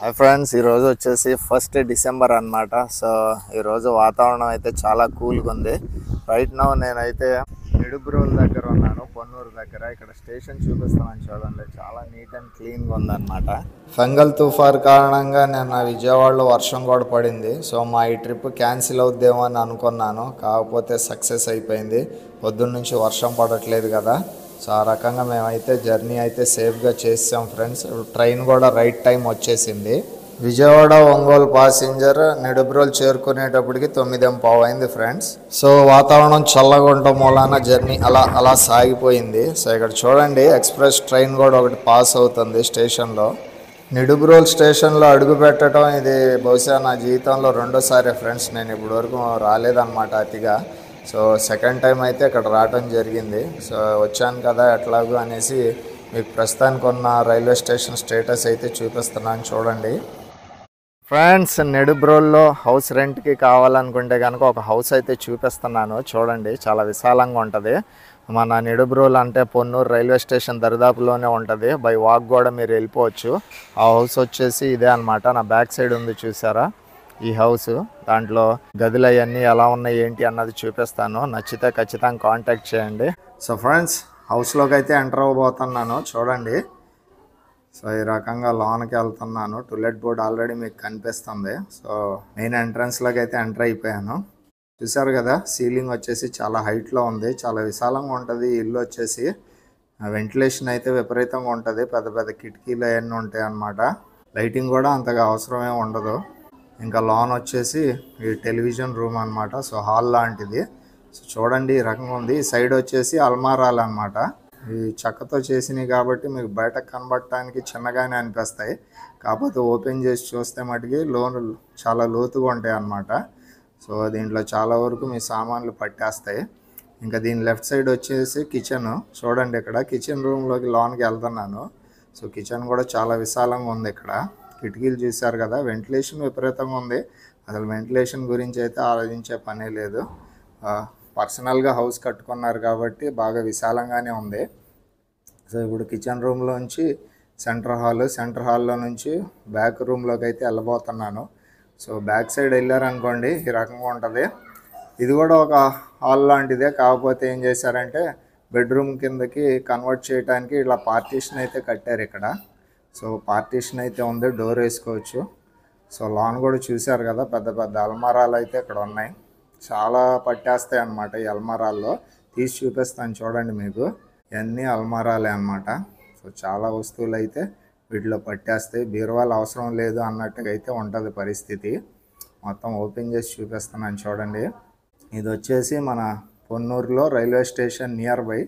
Hi friends, ఈరోజు వచ్చేసి 1 December అనమాట. సో ఈరోజు వాతావరణం అయితే చాలా కూల్గా ఉంది. రైట్ నౌ నేనైతే నిడుబ్రోల్ దగ్గర ఉన్నాను, పొన్నూరు దగ్గర. ఇక్కడ స్టేషన్ చూపిస్తామని చూడండి, చాలా నీట్ అండ్ క్లీన్గా ఉందన్నమాట. ఫంగల్ తుఫాన్ కారణంగా నిన్న విజయవాడలో వర్షం కూడా పడింది. సో మా ఈ ట్రిప్ క్యాన్సిల్ అవుద్దేమో అని అనుకున్నాను, కాకపోతే సక్సెస్ అయిపోయింది. పొద్దున్న నుంచి వర్షం పడట్లేదు కదా. సో ఆ రకంగా మేమైతే జర్నీ అయితే సేఫ్గా చేసాం ఫ్రెండ్స్. ట్రైన్ కూడా రైట్ టైం వచ్చేసింది. విజయవాడ ఒంగోలు ప్యాసింజర్ నిడుబ్రోల్ చేరుకునేటప్పటికి 9:15 అయింది ఫ్రెండ్స్. సో వాతావరణం చల్లగా ఉండటం మూలాన జర్నీ అలా సాగిపోయింది. సో ఇక్కడ చూడండి, ఎక్స్ప్రెస్ ట్రైన్ కూడా ఒకటి పాస్ అవుతుంది స్టేషన్లో. నిడుబ్రోల్ స్టేషన్లో అడుగు పెట్టడం ఇది బహుశా నా జీవితంలో రెండోసారి ఫ్రెండ్స్. నేను ఇప్పటి వరకు రాలేదన్నమాట అతిగా. సో సెకండ్ టైం అయితే ఇక్కడ రావడం జరిగింది. సో వచ్చాను కదా ఎట్లాగూ అనేసి మీకు ప్రస్తుతానికి ఉన్న రైల్వే స్టేషన్ స్టేటస్ అయితే చూపిస్తున్నాను చూడండి ఫ్రెండ్స్. నిడుబ్రోల్లో హౌస్ రెంట్కి కావాలనుకుంటే కనుక ఒక హౌస్ అయితే చూపిస్తున్నాను చూడండి. చాలా విశాలంగా ఉంటుంది. మన నిడుబ్రోల్ అంటే పొన్నూరు రైల్వే స్టేషన్ దరిదాపులోనే ఉంటుంది. బై వాక్ కూడా మీరు వెళ్ళిపోవచ్చు. ఆ హౌస్ వచ్చేసి ఇదే అనమాట. నా బ్యాక్ సైడ్ ఉంది చూసారా ఈ హౌస్. దాంట్లో గదులు అవన్నీ ఎలా ఉన్నాయి ఏంటి అన్నది చూపిస్తాను. నచ్చితే ఖచ్చితంగా కాంటాక్ట్ చేయండి. సో ఫ్రెండ్స్, హౌస్లోకి అయితే ఎంటర్ అవ్వబోతున్నాను చూడండి. సో ఈ రకంగా లోన్కి వెళ్తున్నాను. టూలెట్ బోర్డ్ ఆల్రెడీ మీకు కనిపిస్తుంది. సో మెయిన్ ఎంట్రన్స్లోకి అయితే ఎంటర్ అయిపోయాను. చూసారు కదా, సీలింగ్ వచ్చేసి చాలా హైట్లో ఉంది. చాలా విశాలంగా ఉంటుంది ఇల్లు వచ్చేసి. వెంటిలేషన్ అయితే విపరీతంగా ఉంటుంది. పెద్ద పెద్ద కిటికీలు అవన్నీ ఉంటాయి అన్నమాట. లైటింగ్ కూడా అంతగా అవసరమే ఉండదు. ఇంకా లాన్ వచ్చేసి ఈ టెలివిజన్ రూమ్ అనమాట. సో హాల్ లాంటిది. సో చూడండి ఈ రకంగా ఉంది. ఈ సైడ్ వచ్చేసి అల్మారాలు అనమాట. ఈ చెక్కతో చేసినవి కాబట్టి మీకు బయట కనబడటానికి చిన్నగానే అనిపిస్తాయి. కాకపోతే ఓపెన్ చేసి చూస్తే మటుకి చాలా లోతుగా ఉంటాయి అన్నమాట. సో దీంట్లో చాలా వరకు మీ సామాన్లు పట్టేస్తాయి. ఇంకా దీని లెఫ్ట్ సైడ్ వచ్చేసి కిచెన్. చూడండి, ఇక్కడ కిచెన్ రూమ్లోకి లాన్కి వెళ్తున్నాను. సో కిచెన్ కూడా చాలా విశాలంగా ఉంది. ఇక్కడ కిటికీలు చూశారు కదా, వెంటిలేషన్ విపరీతంగా ఉంది. అసలు వెంటిలేషన్ గురించి అయితే ఆలోచించే పనే లేదు. పర్సనల్గా హౌస్ కట్టుకున్నారు కాబట్టి బాగా విశాలంగానే ఉంది. సో ఇప్పుడు కిచెన్ రూమ్లోంచి సెంటర్ హాల్లో నుంచి బ్యాక్ రూమ్లోకి అయితే వెళ్ళబోతున్నాను. సో బ్యాక్ సైడ్ వెళ్ళారనుకోండి ఈ రకంగా ఉంటుంది. ఇది కూడా ఒక హాల్ లాంటిదే, కాకపోతే ఏం చేశారంటే బెడ్రూమ్ కిందకి కన్వర్ట్ చేయడానికి ఇలా పార్టీషన్ అయితే కట్టారు ఇక్కడ. సో పార్టీషన్ అయితే ఉంది, డోర్ వేసుకోవచ్చు. సో లాన్ కూడా చూశారు కదా, పెద్ద పెద్ద అల్మారాలు అయితే ఇక్కడ ఉన్నాయి. చాలా పట్టేస్తాయి అన్నమాట ఈ అల్మారాల్లో. తీసి చూపిస్తాను చూడండి మీకు. ఇవన్నీ అల్మారాలే అన్నమాట. సో చాలా వస్తువులు అయితే వీటిలో పట్టేస్తాయి. బీరువాలు అవసరం లేదు అన్నట్టుగా అయితే ఉంటుంది పరిస్థితి. మొత్తం ఓపెన్ చేసి చూపిస్తున్నాను చూడండి. ఇది వచ్చేసి మన పొన్నూరులో railway station near by,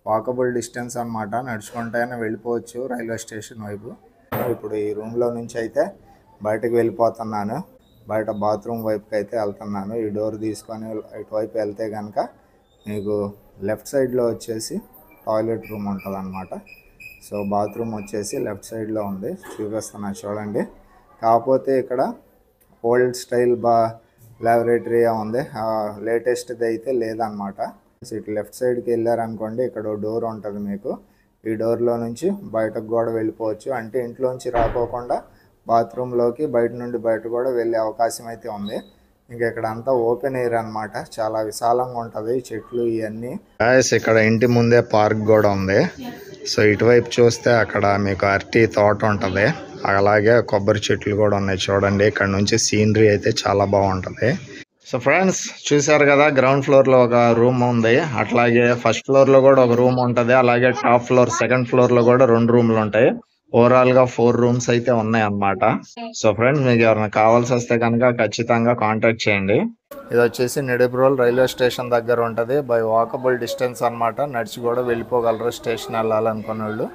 walkable distance అనమాట. నడుచుకుంటూనే వెళ్ళిపోవచ్చు రైల్వే స్టేషన్ వైపు. ఇప్పుడు ఈ రూమ్లో నుంచి అయితే బయటకు వెళ్ళిపోతున్నాను. బయట బాత్రూమ్ వైపుకి అయితే వెళ్తున్నాను. ఈ డోర్ తీసుకొని ఇటువైపు వెళ్తే కనుక మీకు లెఫ్ట్ సైడ్లో వచ్చేసి టాయిలెట్ రూమ్ ఉంటుంది అనమాట. సో బాత్రూమ్ వచ్చేసి లెఫ్ట్ సైడ్లో ఉంది, చూపిస్తున్నాను చూడండి. కాకపోతే ఇక్కడ ఓల్డ్ స్టైల్ లాబొరేటరీ ఉంది, లేటెస్ట్ది అయితే లేదనమాట. ఇటు లెఫ్ట్ సైడ్కి వెళ్ళారనుకోండి, ఇక్కడ డోర్ ఉంటుంది మీకు. ఈ డోర్లో నుంచి బయటకు కూడా వెళ్ళిపోవచ్చు. అంటే ఇంట్లోంచి రాకోకుండా బాత్రూంలోకి బయట నుండి బయట కూడా వెళ్ళే అవకాశం అయితే ఉంది. ఇంకా ఇక్కడ అంతా ఓపెన్ ఎయిర్ అనమాట. చాలా విశాలంగా ఉంటుంది. చెట్లు ఇవన్నీ. ఇక్కడ ఇంటి ముందే పార్క్ కూడా ఉంది. సో ఇటువైపు చూస్తే అక్కడ మీకు అరటి తోట ఉంటుంది, అలాగే కొబ్బరి చెట్లు కూడా ఉన్నాయి చూడండి. ఇక్కడ నుంచి సీనరీ అయితే చాలా బాగుంటుంది. సో ఫ్రెండ్స్, చూసారు కదా, గ్రౌండ్ ఫ్లోర్లో ఒక రూమ్ ఉంది. అట్లాగే ఫస్ట్ ఫ్లోర్లో కూడా ఒక రూమ్ ఉంటుంది. అలాగే టాప్ ఫ్లోర్ సెకండ్ ఫ్లోర్లో కూడా 2 రూమ్లు ఉంటాయి. ఓవరాల్గా 4 రూమ్స్ అయితే ఉన్నాయి అన్నమాట. సో ఫ్రెండ్స్, మీకు ఎవరైనా కావాల్సి వస్తే కనుక ఖచ్చితంగా కాంటాక్ట్ చేయండి. ఇది వచ్చేసి నిడుబ్రోల్ రైల్వే స్టేషన్ దగ్గర ఉంటుంది. బై వాకబుల్ డిస్టెన్స్ అనమాట. నడిచి కూడా వెళ్ళిపోగలరు స్టేషన్ వెళ్ళాలనుకున్న వాళ్ళు.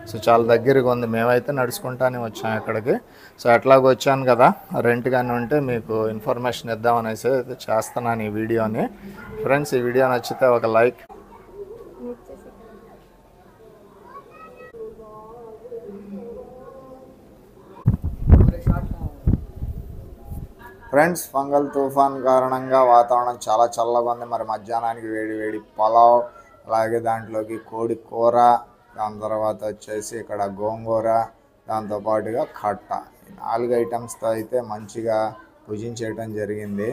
సో చాలా దగ్గరగా ఉంది. మేమైతే నడుచుకుంటానే వచ్చాం ఇక్కడికి. సో ఎట్లాగ వచ్చాను కదా, రెంట్ కానీ ఉంటే మీకు ఇన్ఫర్మేషన్ ఇద్దామనేసి అయితే చేస్తున్నాను ఈ వీడియోని. ఫ్రెండ్స్, ఈ వీడియో నచ్చితే ఒక లైక్, ఫ్రెండ్స్ ఫంగల్ తుఫాన్ కారణంగా వాతావరణం చాలా చల్లగా ఉంది. మరి మధ్యాహ్నానికి వేడి వేడి పలావ్, అలాగే దాంట్లోకి కోడి కూర, దాని తర్వాత వచ్చేసి ఇక్కడ గోంగూర, దాంతోపాటుగా కట్ట, 4 ఐటమ్స్తో అయితే మంచిగా పూజించేయటం జరిగింది.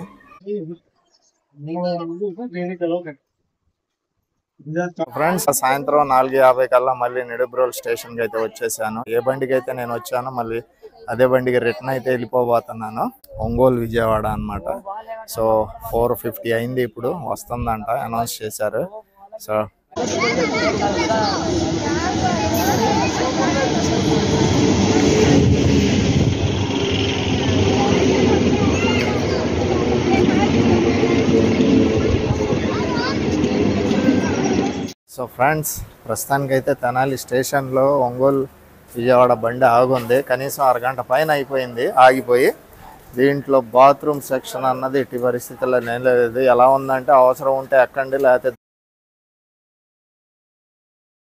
ఫ్రెండ్స్ సాయంత్రం 4:50 కల్లా మళ్ళీ నిడుబ్రోల్ స్టేషన్కి అయితే వచ్చేసాను. ఏ బండికి అయితే నేను వచ్చానో మళ్ళీ అదే బండికి రిటర్న్ అయితే వెళ్ళిపోబోతున్నాను. ఒంగోలు విజయవాడ అనమాట. సో 4:50 అయింది, ఇప్పుడు వస్తుందంట, అనౌన్స్ చేశారు. సో ఫ్రెండ్స్ ప్రస్తుతానికైతే తెనాలి స్టేషన్లో ఒంగోలు విజయవాడ బండి ఆగుంది. కనీసం అరగంట పైన అయిపోయింది ఆగిపోయి. దీంట్లో బాత్రూమ్ సెక్షన్ అన్నది ఎట్టి పరిస్థితుల్లో నేను లేదు. ఎలా ఉందంటే అవసరం ఉంటే ఎక్కండి, లేకపోతే